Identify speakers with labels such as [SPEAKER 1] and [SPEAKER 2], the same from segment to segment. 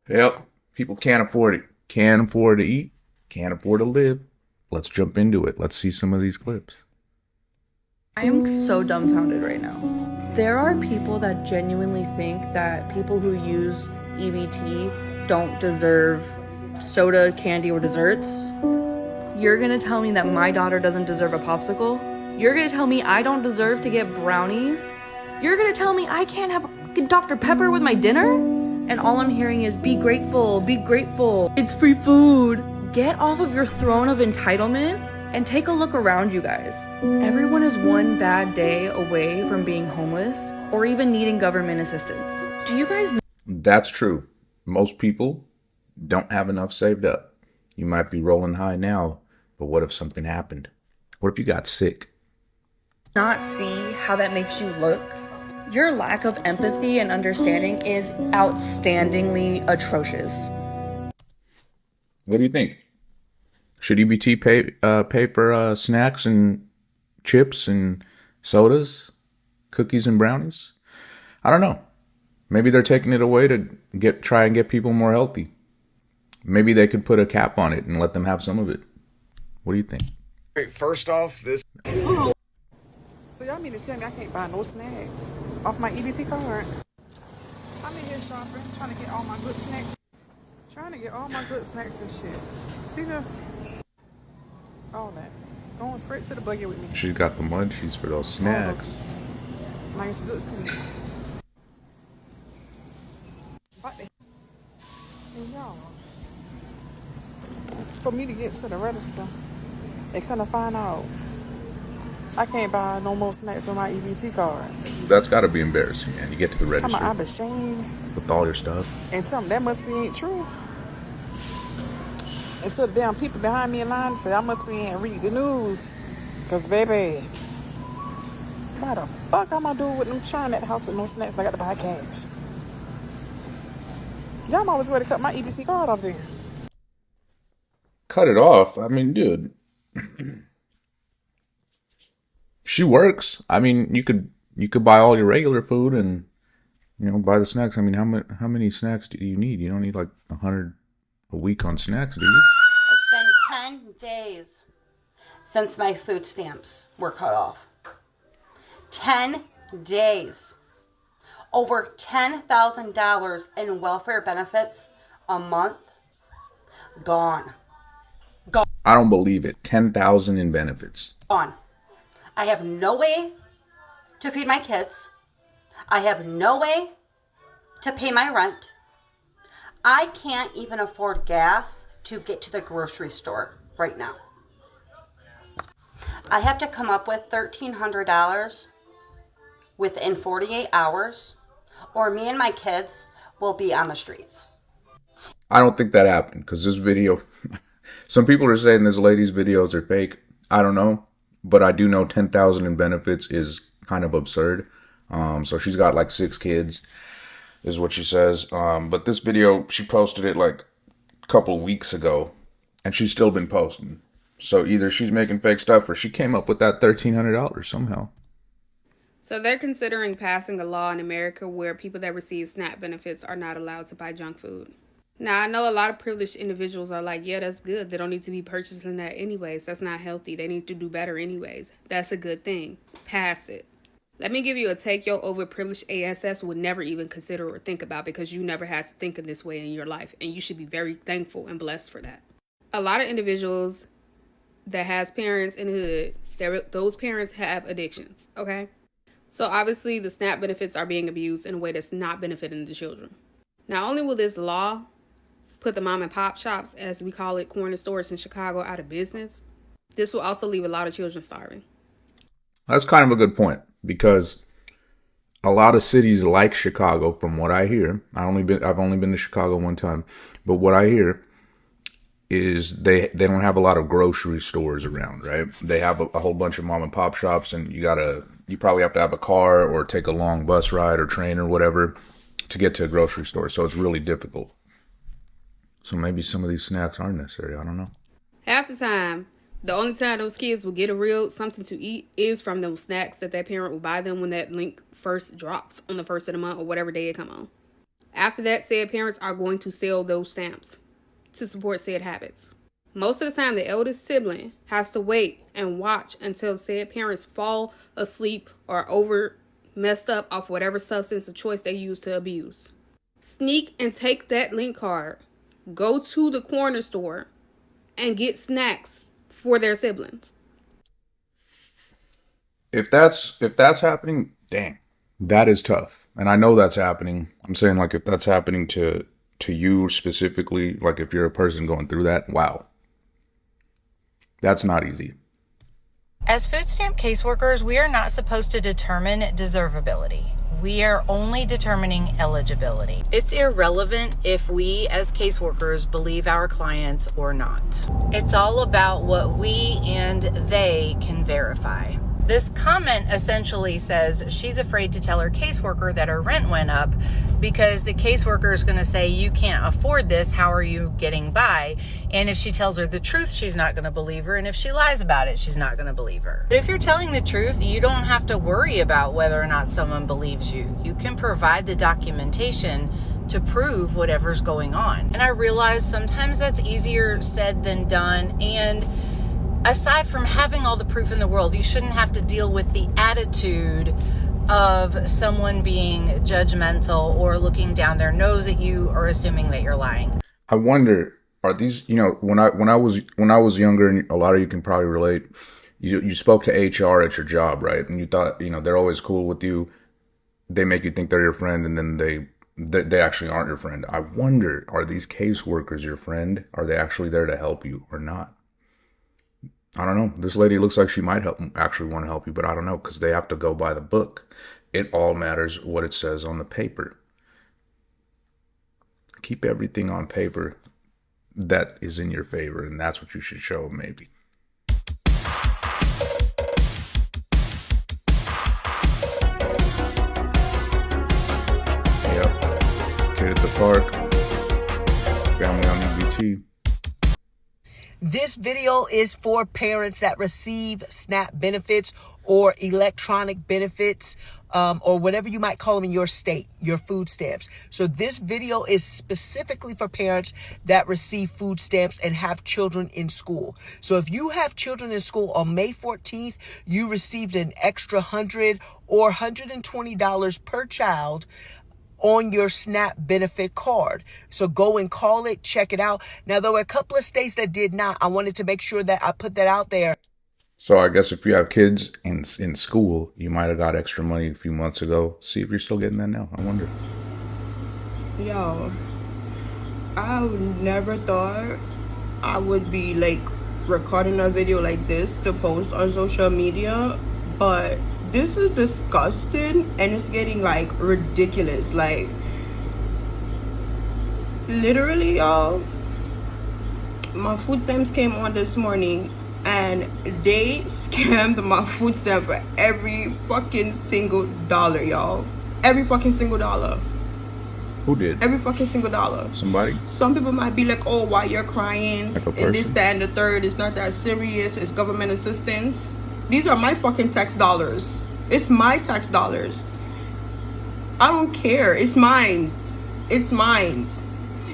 [SPEAKER 1] Yep. People can't afford it. Can't afford to eat. Can't afford to live. Let's jump into it. Let's see some of these clips.
[SPEAKER 2] I am so dumbfounded right now. There are people that genuinely think that people who use EBT don't deserve soda, candy, or desserts. You're gonna tell me that my daughter doesn't deserve a popsicle? You're gonna tell me I don't deserve to get brownies? You're gonna tell me I can't have Dr. Pepper with my dinner? And all I'm hearing is be grateful, be grateful. It's free food. Get off of your throne of entitlement and take a look around you guys. Everyone is one bad day away from being homeless or even needing government assistance. Do you guys know?
[SPEAKER 1] That's true. Most people don't have enough saved up. You might be rolling high now, but what if something happened? What if you got sick?
[SPEAKER 2] Not see how that makes you look? Your lack of empathy and understanding is outstandingly atrocious.
[SPEAKER 1] What do you think? Should EBT pay for snacks and chips and sodas, cookies and brownies? I don't know. Maybe they're taking it away to try and get people more healthy. Maybe they could put a cap on it and let them have some of it. What do you think?
[SPEAKER 3] Wait, first off, this.
[SPEAKER 4] So y'all mean to tell me I can't buy no snacks off my EBT card? I'm in here shopping, trying to get all my good snacks. Trying to get all my good snacks and shit. See this? All that. Going straight to the buggy with me.
[SPEAKER 1] She's got the munchies for those
[SPEAKER 4] All
[SPEAKER 1] snacks.
[SPEAKER 4] those nice good sweets. What the and y'all, for me to get to the register, they couldn't find out I can't buy no more snacks on my EBT card.
[SPEAKER 1] That's got to be embarrassing, man. You get to the
[SPEAKER 4] Tell me I'm
[SPEAKER 1] register
[SPEAKER 4] ashamed
[SPEAKER 1] with all your stuff.
[SPEAKER 4] and tell me that must be ain't true. And so the damn people behind me in line say I must be in read the news. Cause baby, why the fuck am I doing with them trying at the house with no snacks? I got to buy cash. Y'all always ready to cut my EBT card off there.
[SPEAKER 1] Cut it off. I mean, dude, she works. I mean, you could buy all your regular food and buy the snacks. I mean, how many snacks do you need? You don't need like 100 a week on snacks, do you?
[SPEAKER 5] It's been 10 days since my food stamps were cut off. 10 days. Over $10,000 in welfare benefits a month gone.
[SPEAKER 1] I don't believe it. 10,000 in benefits.
[SPEAKER 5] Gone. I have no way to feed my kids. I have no way to pay my rent. I can't even afford gas to get to the grocery store right now. I have to come up with $1,300 within 48 hours, or me and my kids will be on the streets.
[SPEAKER 1] I don't think that happened because this video, some people are saying this lady's videos are fake. I don't know, but I do know 10,000 in benefits is kind of absurd. So she's got like 6 kids, is what she says. But this video, she posted it like a couple weeks ago, and she's still been posting. So either she's making fake stuff or she came up with that $1,300 somehow.
[SPEAKER 6] So they're considering passing a law in America where people that receive SNAP benefits are not allowed to buy junk food. Now, I know a lot of privileged individuals are like, yeah, that's good. They don't need to be purchasing that anyways. That's not healthy. They need to do better anyways. That's a good thing. Pass it. Let me give you a take your overprivileged ASS would never even consider or think about because you never had to think in this way in your life. And you should be very thankful and blessed for that. A lot of individuals that has parents in the hood, those parents have addictions, okay? So obviously the SNAP benefits are being abused in a way that's not benefiting the children. Not only will this law put the mom and pop shops, as we call it, corner stores in Chicago, out of business, this will also leave a lot of children starving.
[SPEAKER 1] That's kind of a good point because a lot of cities like Chicago, from what I hear, I've only been to Chicago one time, but what I hear is they don't have a lot of grocery stores around, right? They have a whole bunch of mom and pop shops, and you probably have to have a car or take a long bus ride or train or whatever to get to a grocery store. So it's really difficult. So maybe some of these snacks aren't necessary. I don't know.
[SPEAKER 6] Half the time, the only time those kids will get a real something to eat is from those snacks that their parent will buy them when that link first drops on the first of the month or whatever day it come on. After that, said parents are going to sell those stamps to support said habits. Most of the time, the eldest sibling has to wait and watch until said parents fall asleep or over messed up off whatever substance of choice they use to abuse. Sneak and take that link card, go to the corner store, and get snacks for their siblings.
[SPEAKER 1] If that's happening, dang, that is tough. And I know that's happening. I'm saying, like, if that's happening to you specifically, like if you're a person going through that, wow. That's not easy.
[SPEAKER 7] As food stamp caseworkers, we are not supposed to determine deservability. We are only determining eligibility. It's irrelevant if we as caseworkers believe our clients or not. It's all about what we and they can verify. This comment essentially says she's afraid to tell her caseworker that her rent went up because the caseworker is going to say, you can't afford this, how are you getting by? And if she tells her the truth, she's not going to believe her. And if she lies about it, she's not going to believe her. But if you're telling the truth, you don't have to worry about whether or not someone believes you. You can provide the documentation to prove whatever's going on. And I realize sometimes that's easier said than done. And aside from having all the proof in the world, you shouldn't have to deal with the attitude of someone being judgmental or looking down their nose at you or assuming that you're lying.
[SPEAKER 1] I wonder, are these, when I was younger, and a lot of you can probably relate, you spoke to HR at your job, right? And you thought, they're always cool with you. They make you think they're your friend, and then they actually aren't your friend. I wonder, are these caseworkers your friend? Are they actually there to help you or not? I don't know. This lady looks like she might actually want to help you, but I don't know, because they have to go by the book. It all matters what it says on the paper. Keep everything on paper that is in your favor, and that's what you should show them, maybe. Yep. Kid at the park. Family on EBT.
[SPEAKER 8] This video is for parents that receive SNAP benefits or electronic benefits, or whatever you might call them in your state, your food stamps. So this video is specifically for parents that receive food stamps and have children in school. So if you have children in school on May 14th, you received an extra $100 or $120 per child on your SNAP benefit card. So go and call it, check it out. Now, there were a couple of states that did not. I wanted to make sure that I put that out there.
[SPEAKER 1] So I guess if you have kids in school, you might have got extra money a few months ago. See if you're still getting that now. I wonder.
[SPEAKER 9] Yo, I never thought I would be recording a video like this to post on social media, but this is disgusting and it's getting ridiculous. Literally, y'all, my food stamps came on this morning and they scammed my food stamp for every fucking single dollar, y'all. Every fucking single dollar.
[SPEAKER 1] Who did?
[SPEAKER 9] Every fucking single dollar.
[SPEAKER 1] Somebody?
[SPEAKER 9] Some people might be like, oh, why you're crying?
[SPEAKER 1] Like a person?
[SPEAKER 9] And this, that, and the third. It's not that serious. It's government assistance. These are my fucking tax dollars. It's my tax dollars. I don't care. It's mine. It's mine.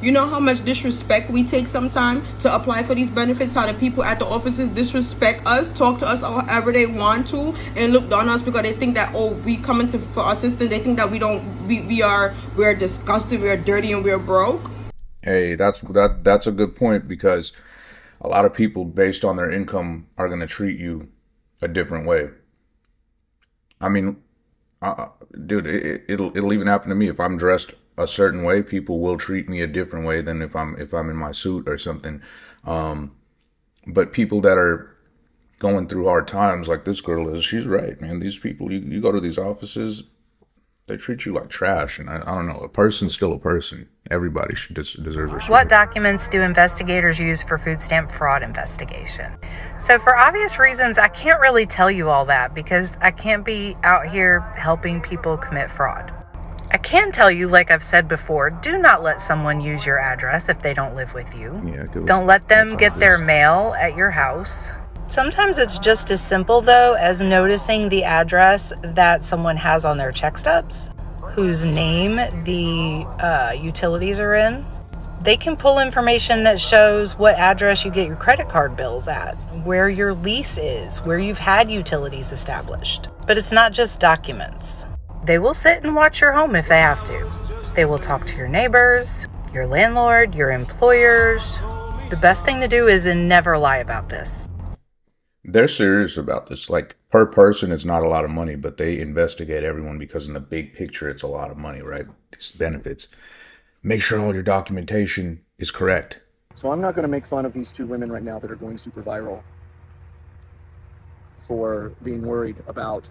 [SPEAKER 9] You know how much disrespect we take sometimes to apply for these benefits? How the people at the offices disrespect us, talk to us however they want to, and look down on us because they think that, oh, we coming for assistance. They think that we're disgusting, we're dirty, and we're broke.
[SPEAKER 1] Hey, that's a good point, because a lot of people based on their income are going to treat you a different way. I mean, dude, it'll even happen to me. If I'm dressed a certain way, people will treat me a different way than if I'm in my suit or something. But people that are going through hard times, like this girl is, she's right, man. These people, you go to these offices, they treat you like trash. And I don't know, a person's still a person. Everybody deserves respect.
[SPEAKER 7] What documents do investigators use for food stamp fraud investigation? So for obvious reasons, I can't really tell you all that because I can't be out here helping people commit fraud. I can tell you, like I've said before, do not let someone use your address if they don't live with you.
[SPEAKER 1] Yeah,
[SPEAKER 7] don't let them get their mail at your house. Sometimes it's just as simple, though, as noticing the address that someone has on their check stubs. whose name the utilities are in, they can pull information that shows what address you get your credit card bills at, where your lease is, where you've had utilities established. But it's not just documents. They will sit and watch your home if they have to. They will talk to your neighbors, your landlord, your employers. The best thing to do is to never lie about this.
[SPEAKER 1] They're serious about this. Like, per person, it's not a lot of money, but they investigate everyone because in the big picture, it's a lot of money, right? These benefits. Make sure all your documentation is correct.
[SPEAKER 10] So I'm not going to make fun of these two women right now that are going super viral for being worried about.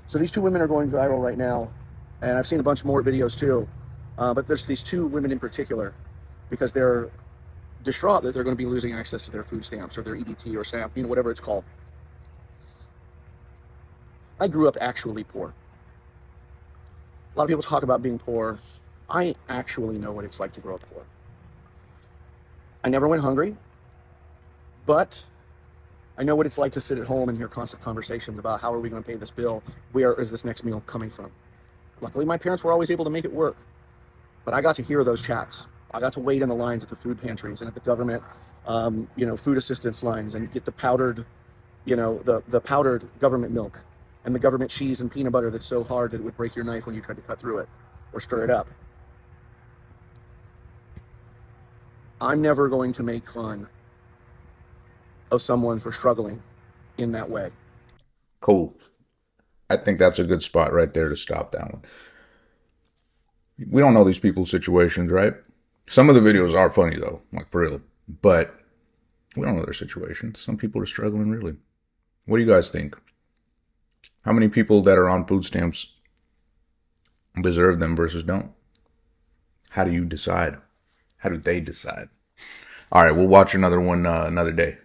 [SPEAKER 10] So these two women are going viral right now, and I've seen a bunch more videos too, but there's these two women in particular because they're distraught that they're going to be losing access to their food stamps or their EBT or SNAP, you know, whatever it's called. I grew up actually poor. A lot of people talk about being poor. I actually know what it's like to grow up poor. I never went hungry, but I know what it's like to sit at home and hear constant conversations about how are we going to pay this bill? Where is this next meal coming from? Luckily, my parents were always able to make it work, but I got to hear those chats. I got to wait in the lines at the food pantries and at the government, food assistance lines and get the powdered, the powdered government milk and the government cheese and peanut butter that's so hard that it would break your knife when you tried to cut through it or stir it up. I'm never going to make fun of someone for struggling in that way.
[SPEAKER 1] Cool. I think that's a good spot right there to stop that one. We don't know these people's situations, right? Some of the videos are funny though, like for real, but we don't know their situations. Some people are struggling really. What do you guys think? How many people that are on food stamps deserve them versus don't? How do you decide? How do they decide? All right, we'll watch another one another day.